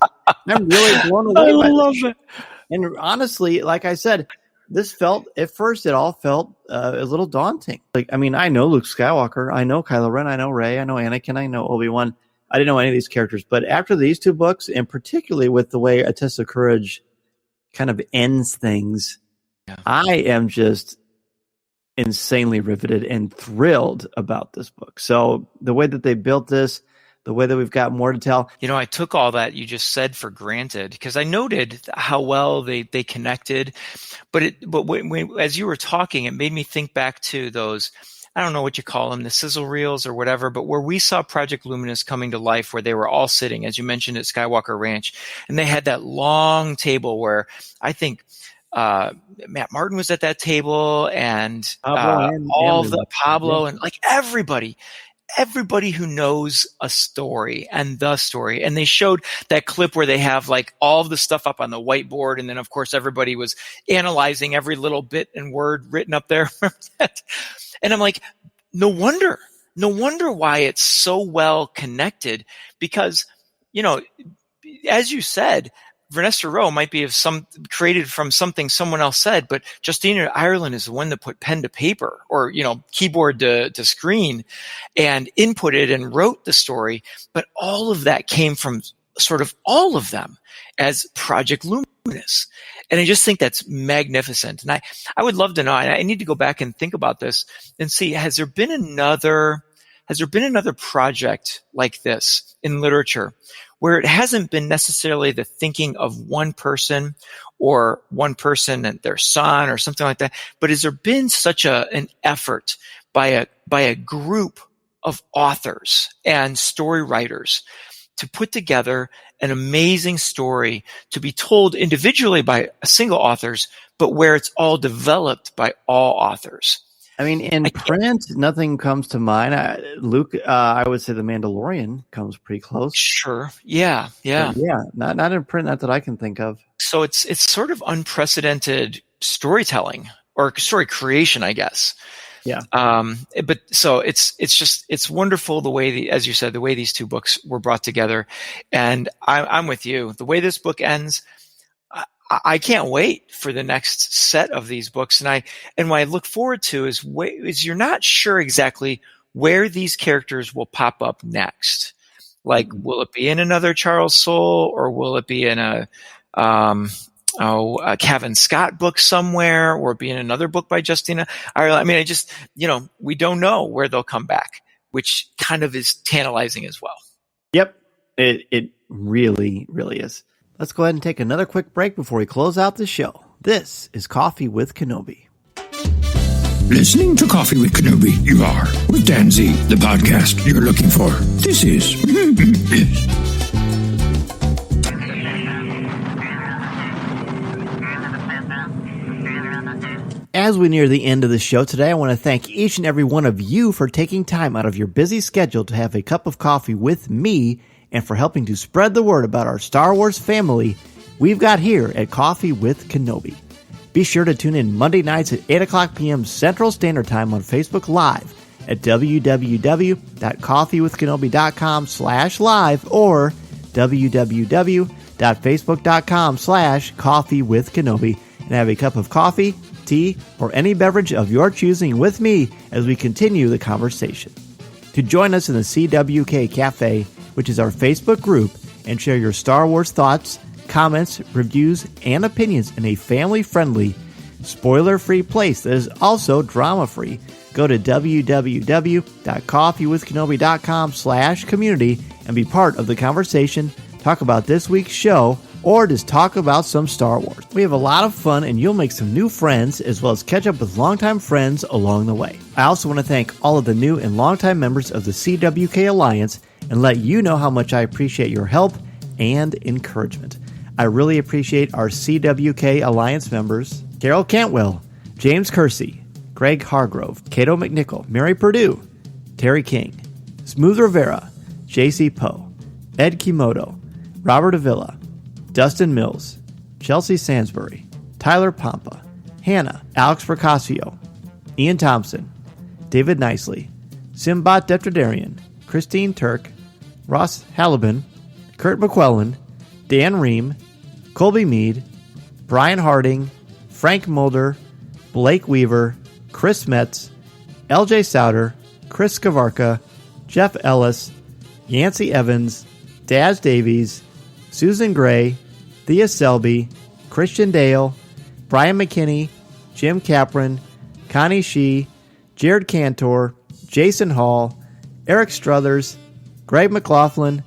Speaker 1: I'm really blown away by it. And honestly, like I said, this felt, at first, it all felt a little daunting. Like, I mean, I know Luke Skywalker, I know Kylo Ren, I know Rey, I know Anakin, I know Obi-Wan. I didn't know any of these characters. But after these two books, and particularly with the way A Test of Courage kind of ends things, I am just insanely riveted and thrilled about this book. So the way that they built this, the way that we've got more to tell.
Speaker 5: I took all that you just said for granted because I noted how well they connected. But when, as you were talking, it made me think back to those, I don't know what you call them, the sizzle reels or whatever, but where we saw Project Luminous coming to life, where they were all sitting, as you mentioned, at Skywalker Ranch. And they had that long table where I think Matt Martin was at that table, and Pablo and like everybody who knows a story and the story. And they showed that clip where they have like all of the stuff up on the whiteboard. And then of course everybody was analyzing every little bit and word written up there. And I'm like, no wonder why it's so well connected, because, as you said, Vernestra Rowe might be created from something someone else said, but Justina Ireland is the one that put pen to paper or, keyboard to screen and inputted and wrote the story. But all of that came from sort of all of them as Project Luminous. And I just think that's magnificent. And I would love to know, and I need to go back and think about this and see, has there been another project like this in literature where it hasn't been necessarily the thinking of one person and their son or something like that, but has there been such an effort by a group of authors and story writers to put together an amazing story to be told individually by single authors, but where it's all developed by all authors?
Speaker 1: I mean, in print, nothing comes to mind. Luke, I would say The Mandalorian comes pretty close.
Speaker 5: Sure. Yeah.
Speaker 1: But yeah. Not in print, not that I can think of.
Speaker 5: So it's sort of unprecedented storytelling or story creation, I guess.
Speaker 1: Yeah.
Speaker 5: But so it's wonderful the way as you said, the way these two books were brought together. And I'm with you. The way this book ends, I can't wait for the next set of these books. And what I look forward to is you're not sure exactly where these characters will pop up next. Like, will it be in another Charles Soule, or will it be in a Cavan Scott book somewhere, or be in another book by Justina? I mean, we don't know where they'll come back, which kind of is tantalizing as well.
Speaker 1: Yep. It really, really is. Let's go ahead and take another quick break before we close out the show. This is Coffee with Kenobi.
Speaker 8: Listening to Coffee with Kenobi, you are, with Dan Z, the podcast you're looking for. This is...
Speaker 1: As we near the end of the show today, I want to thank each and every one of you for taking time out of your busy schedule to have a cup of coffee with me and for helping to spread the word about our Star Wars family we've got here at Coffee with Kenobi. Be sure to tune in Monday nights at 8 o'clock p.m. Central Standard Time on Facebook Live at www.coffeewithkenobi.com/live or www.facebook.com/coffeewithkenobi and have a cup of coffee, tea, or any beverage of your choosing with me as we continue the conversation. To join us in the CWK Cafe, which is our Facebook group, and share your Star Wars thoughts, comments, reviews, and opinions in a family-friendly, spoiler-free place that is also drama-free, go to www.coffeewithkenobi.com/community and be part of the conversation, talk about this week's show, or just talk about some Star Wars. We have a lot of fun, and you'll make some new friends, as well as catch up with longtime friends along the way. I also want to thank all of the new and longtime members of the CWK Alliance and let you know how much I appreciate your help and encouragement. I really appreciate our CWK Alliance members: Carol Cantwell, James Kersey, Greg Hargrove, Cato McNichol, Mary Purdue, Terry King, Smooth Rivera, J.C. Poe, Ed Kimoto, Robert Avila, Dustin Mills, Chelsea Sansbury, Tyler Pompa, Hannah, Alex Procasio, Ian Thompson, David Nicely, Simbot Deptridarian, Christine Turk, Ross Halliban, Kurt McQuellan, Dan Ream, Colby Mead, Brian Harding, Frank Mulder, Blake Weaver, Chris Metz, LJ Souter, Chris Skavarka, Jeff Ellis, Yancey Evans, Daz Davies, Susan Gray, Thea Selby, Christian Dale, Brian McKinney, Jim Capron, Connie Shee, Jared Cantor, Jason Hall, Eric Struthers, Greg McLaughlin,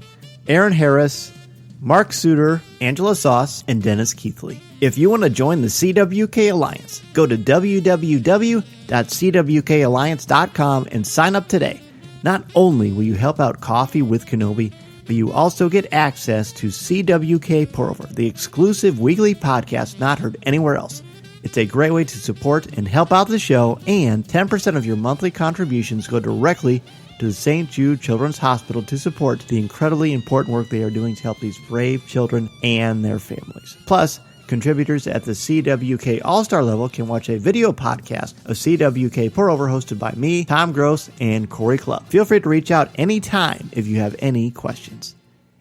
Speaker 1: Aaron Harris, Mark Suter, Angela Sauce, and Dennis Keithley. If you want to join the CWK Alliance, go to www.cwkalliance.com and sign up today. Not only will you help out Coffee with Kenobi, but you also get access to CWK Pour-Over, the exclusive weekly podcast not heard anywhere else. It's a great way to support and help out the show, and 10% of your monthly contributions go directly to the St. Jude Children's Hospital to support the incredibly important work they are doing to help these brave children and their families. Plus, contributors at the CWK All-Star level can watch a video podcast of CWK Pour-Over hosted by me, Tom Gross, and Corey Clubb. Feel free to reach out anytime if you have any questions.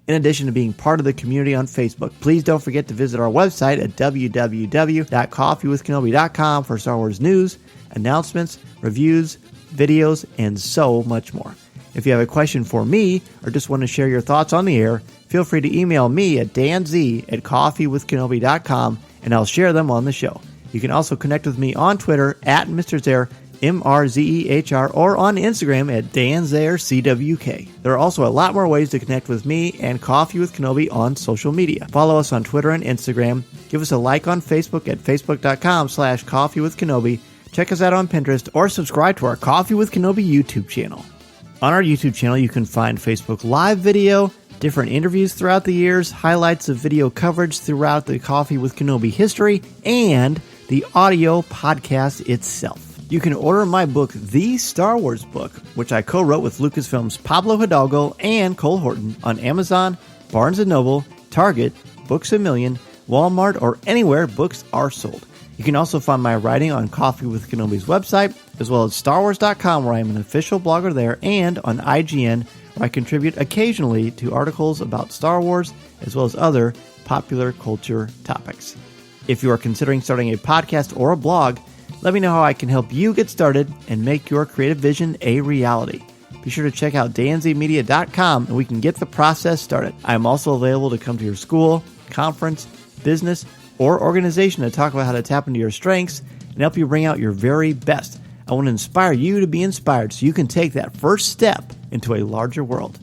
Speaker 1: in addition to being part of the community on Facebook. Please don't forget to visit our website at www.coffeewithkenobi.com for Star Wars news, announcements, reviews, videos, and so much more. If you have a question for me or just want to share your thoughts on the air, feel free to email me at danz@coffeewithkenobi.com, and I'll share them on the show. You can also connect with me on Twitter at Mr. Zaire, MRZEHR, or on Instagram at DanZareCWK. There are also a lot more ways to connect with me and Coffee with Kenobi on social media. Follow us on Twitter and Instagram. Give us a like on Facebook at facebook.com/Coffee with Kenobi. Check us out on Pinterest or subscribe to our Coffee with Kenobi YouTube channel. On our YouTube channel, you can find Facebook Live video, different interviews throughout the years, highlights of video coverage throughout the Coffee with Kenobi history, and the audio podcast itself. You can order my book, The Star Wars Book, which I co-wrote with Lucasfilm's Pablo Hidalgo and Cole Horton, on Amazon, Barnes & Noble, Target, Books A Million, Walmart, or anywhere books are sold. You can also find my writing on Coffee with Kenobi's website, as well as StarWars.com, where I am an official blogger there, and on IGN, where I contribute occasionally to articles about Star Wars, as well as other popular culture topics. If you are considering starting a podcast or a blog, let me know how I can help you get started and make your creative vision a reality. Be sure to check out danzmedia.com and we can get the process started. I am also available to come to your school, conference, business, or organization to talk about how to tap into your strengths and help you bring out your very best. I want to inspire you to be inspired so you can take that first step into a larger world.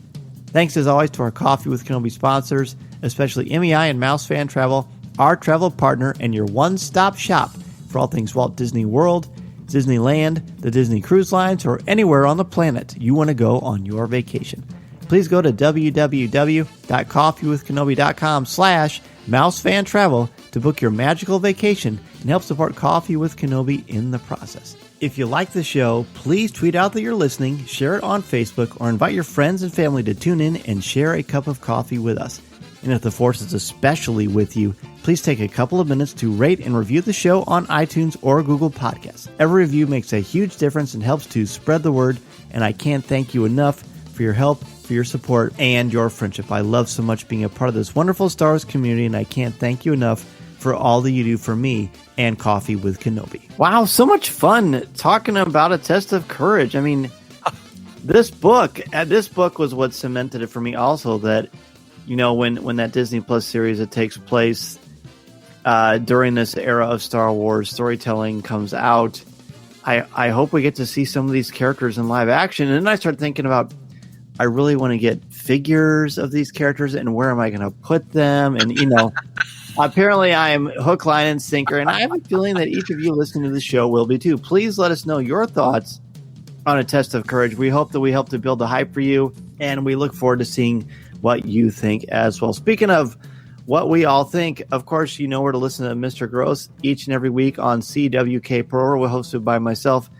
Speaker 1: Thanks as always to our Coffee with Kenobi sponsors, especially MEI and Mouse Fan Travel, our travel partner and your one-stop shop for all things Walt Disney World, Disneyland, the Disney Cruise Lines, or anywhere on the planet you want to go on your vacation. Please go to www.coffeewithkenobi.com/mousefantravel to book your magical vacation and help support Coffee with Kenobi in the process. If you like the show, please tweet out that you're listening, share it on Facebook, or invite your friends and family to tune in and share a cup of coffee with us. And if the Force is especially with you, please take a couple of minutes to rate and review the show on iTunes or Google Podcasts. Every review makes a huge difference and helps to spread the word, and I can't thank you enough for your help, for your support, and your friendship. I love so much being a part of this wonderful Star Wars community, and I can't thank you enough for all that you do for me and Coffee with Kenobi. Wow, so much fun talking about A Test of Courage. I mean, this book was what cemented it for me also, that you know, when that Disney Plus series that takes place during this era of Star Wars storytelling comes out, I hope we get to see some of these characters in live action. And then I start thinking about, I really want to get figures of these characters, and where am I going to put them? And, you know, apparently I am hook, line, and sinker, and I have a feeling that each of you listening to the show will be too. Please let us know your thoughts on A Test of Courage. We hope that we help to build the hype for you, and we look forward to seeing what you think as well. Speaking of what we all think, of course, you know where to listen to Mr. Gross each and every week on CWK Pro. We're hosted by myself,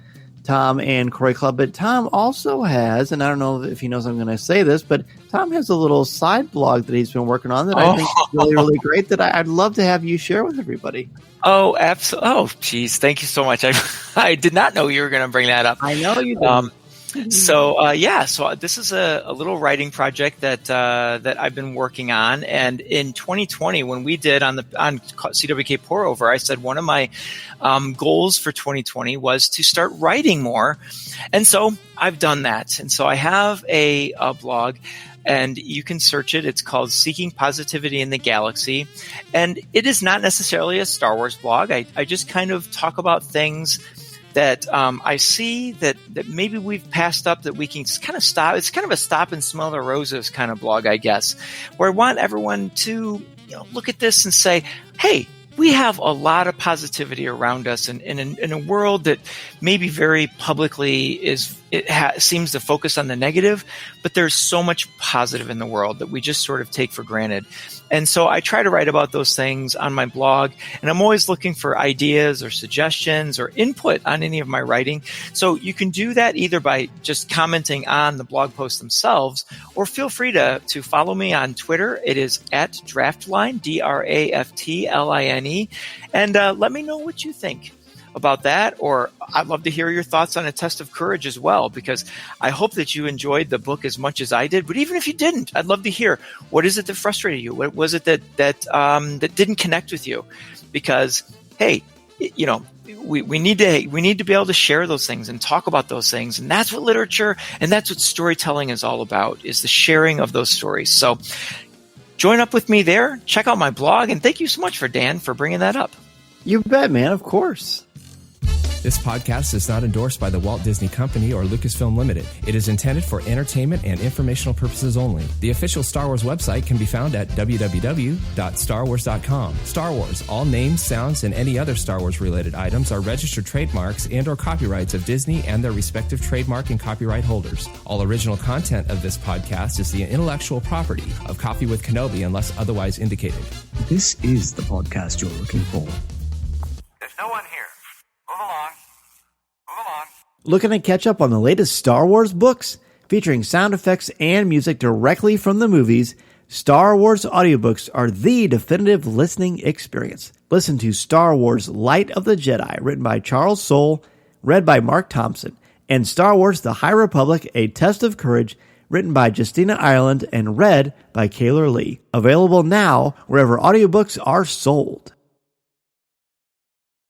Speaker 1: Tom, and Corey Club. But Tom also has, and I don't know if he knows I'm going to say this, but Tom has a little side blog that he's been working on that I think is really, really great, that I'd love to have you share with everybody.
Speaker 5: Oh, absolutely. Oh, geez. Thank you so much. I did not know you were going to bring that up.
Speaker 1: I know you did.
Speaker 5: So this is a little writing project that I've been working on. And in 2020, when we did on CWK Pour Over, I said one of my goals for 2020 was to start writing more. And so I've done that. And so I have a blog, and you can search it. It's called Seeking Positivity in the Galaxy. And it is not necessarily a Star Wars blog. I just kind of talk about things that I see that maybe we've passed up, that we can just kind of stop. It's kind of a stop and smell the roses kind of blog, I guess, where I want everyone to, you know, look at this and say, hey, we have a lot of positivity around us in a world that maybe very publicly seems to focus on the negative, but there's so much positive in the world that we just sort of take for granted. And so I try to write about those things on my blog, and I'm always looking for ideas or suggestions or input on any of my writing. So you can do that either by just commenting on the blog posts themselves, or feel free to follow me on Twitter. It is at Draftline, DRAFTLINE, and let me know what you think. about that, or I'd love to hear your thoughts on A Test of Courage as well, because I hope that you enjoyed the book as much as I did. But even if you didn't, I'd love to hear, what is it that frustrated you? What was it that didn't connect with you? Because, hey, you know, we need to be able to share those things and talk about those things. And that's what literature and that's what storytelling is all about, is the sharing of those stories. So join up with me there. Check out my blog. And thank you so much Dan for bringing that up.
Speaker 1: You bet, man. Of course.
Speaker 9: This podcast is not endorsed by the Walt Disney Company or Lucasfilm Limited. It is intended for entertainment and informational purposes only. The official Star Wars website can be found at www.starwars.com. Star Wars, all names, sounds, and any other Star Wars related items are registered trademarks and or copyrights of Disney and their respective trademark and copyright holders. All original content of this podcast is the intellectual property of Coffee with Kenobi unless otherwise indicated.
Speaker 10: This is the podcast you're looking for.
Speaker 11: There's no one here. Move along.
Speaker 1: Looking to catch up on the latest Star Wars books? Featuring sound effects and music directly from the movies, Star Wars audiobooks are the definitive listening experience. Listen to Star Wars Light of the Jedi, written by Charles Soule, read by Mark Thompson, and Star Wars The High Republic, A Test of Courage, written by Justina Ireland and read by Kaylor Lee. Available now wherever audiobooks are sold.